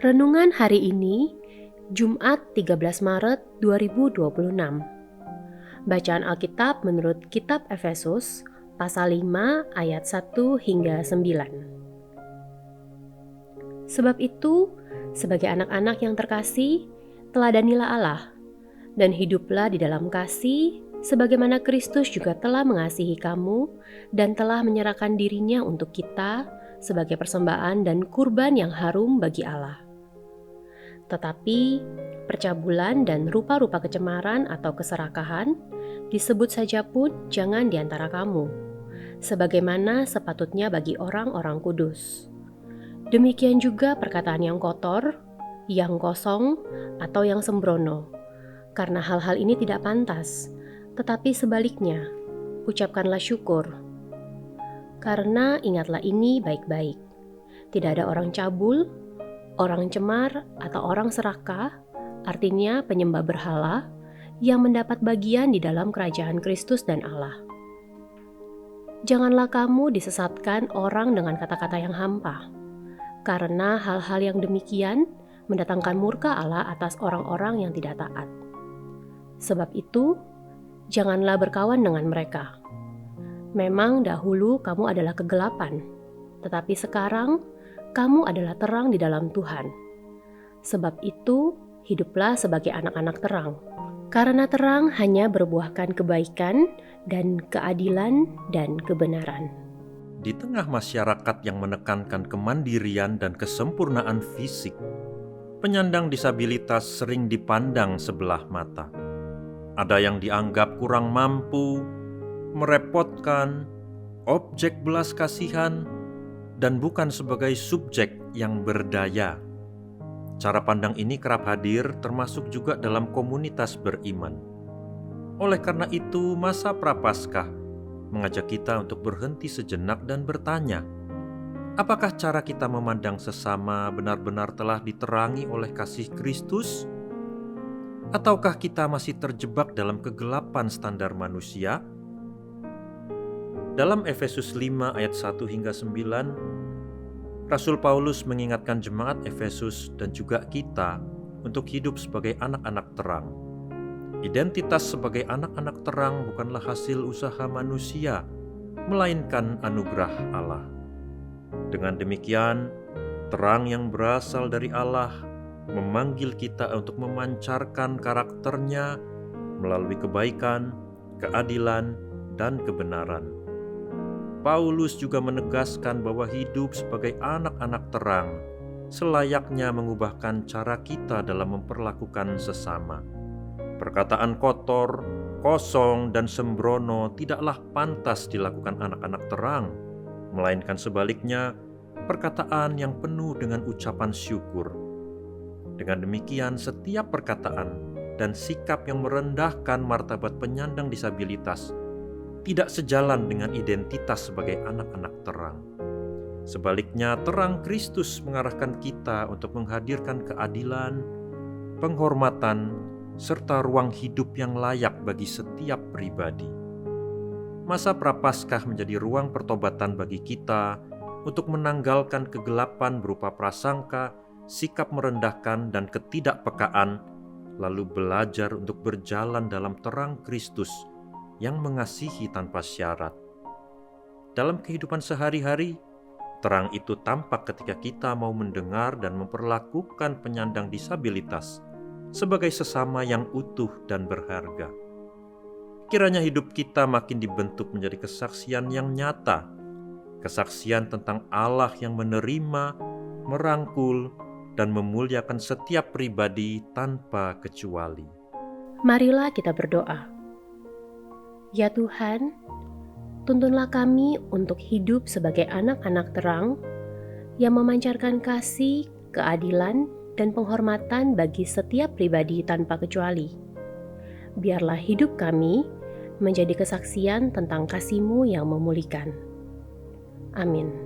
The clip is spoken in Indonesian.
Renungan hari ini, Jumat 13 Maret 2026. Bacaan Alkitab menurut Kitab Efesus, pasal 5 ayat 1 hingga 9. Sebab itu, sebagai anak-anak yang terkasih, teladanilah Allah, dan hiduplah di dalam kasih, sebagaimana Kristus juga telah mengasihi kamu, dan telah menyerahkan dirinya untuk kita, sebagai persembahan dan kurban yang harum bagi Allah. Tetapi percabulan dan rupa-rupa kecemaran atau keserakahan disebut saja pun jangan di antara kamu, sebagaimana sepatutnya bagi orang-orang kudus. Demikian juga perkataan yang kotor, yang kosong, atau yang sembrono, karena hal-hal ini tidak pantas, tetapi sebaliknya, ucapkanlah syukur. Karena ingatlah ini baik-baik, tidak ada orang cabul, orang cemar atau orang serakah, artinya penyembah berhala, yang mendapat bagian di dalam kerajaan Kristus dan Allah. Janganlah kamu disesatkan orang dengan kata-kata yang hampa, karena hal-hal yang demikian mendatangkan murka Allah atas orang-orang yang tidak taat. Sebab itu, janganlah berkawan dengan mereka. Memang dahulu kamu adalah kegelapan, tetapi sekarang kamu adalah terang di dalam Tuhan. Sebab itu, hiduplah sebagai anak-anak terang. Karena terang hanya berbuahkan kebaikan dan keadilan dan kebenaran. Di tengah masyarakat yang menekankan kemandirian dan kesempurnaan fisik, penyandang disabilitas sering dipandang sebelah mata. Ada yang dianggap kurang mampu, merepotkan, objek belas kasihan, dan bukan sebagai subjek yang berdaya. Cara pandang ini kerap hadir termasuk juga dalam komunitas beriman. Oleh karena itu, masa Prapaskah mengajak kita untuk berhenti sejenak dan bertanya, apakah cara kita memandang sesama benar-benar telah diterangi oleh kasih Kristus? Ataukah kita masih terjebak dalam kegelapan standar manusia? Dalam Efesus 5 ayat 1 hingga 9, Rasul Paulus mengingatkan jemaat Efesus dan juga kita untuk hidup sebagai anak-anak terang. Identitas sebagai anak-anak terang bukanlah hasil usaha manusia, melainkan anugerah Allah. Dengan demikian, terang yang berasal dari Allah memanggil kita untuk memancarkan karakternya melalui kebaikan, keadilan, dan kebenaran. Paulus juga menegaskan bahwa hidup sebagai anak-anak terang selayaknya mengubahkan cara kita dalam memperlakukan sesama. Perkataan kotor, kosong, dan sembrono tidaklah pantas dilakukan anak-anak terang, melainkan sebaliknya, perkataan yang penuh dengan ucapan syukur. Dengan demikian, setiap perkataan dan sikap yang merendahkan martabat penyandang disabilitas tidak sejalan dengan identitas sebagai anak-anak terang. Sebaliknya, terang Kristus mengarahkan kita untuk menghadirkan keadilan, penghormatan, serta ruang hidup yang layak bagi setiap pribadi. Masa Prapaskah menjadi ruang pertobatan bagi kita untuk menanggalkan kegelapan berupa prasangka, sikap merendahkan, dan ketidakpekaan, lalu belajar untuk berjalan dalam terang Kristus yang mengasihi tanpa syarat. Dalam kehidupan sehari-hari, terang itu tampak ketika kita mau mendengar dan memperlakukan penyandang disabilitas sebagai sesama yang utuh dan berharga. Kiranya hidup kita makin dibentuk menjadi kesaksian yang nyata, kesaksian tentang Allah yang menerima, merangkul, dan memuliakan setiap pribadi tanpa kecuali. Marilah kita berdoa. Ya Tuhan, tuntunlah kami untuk hidup sebagai anak-anak terang yang memancarkan kasih, keadilan, dan penghormatan bagi setiap pribadi tanpa kecuali. Biarlah hidup kami menjadi kesaksian tentang kasih-Mu yang memulihkan. Amin.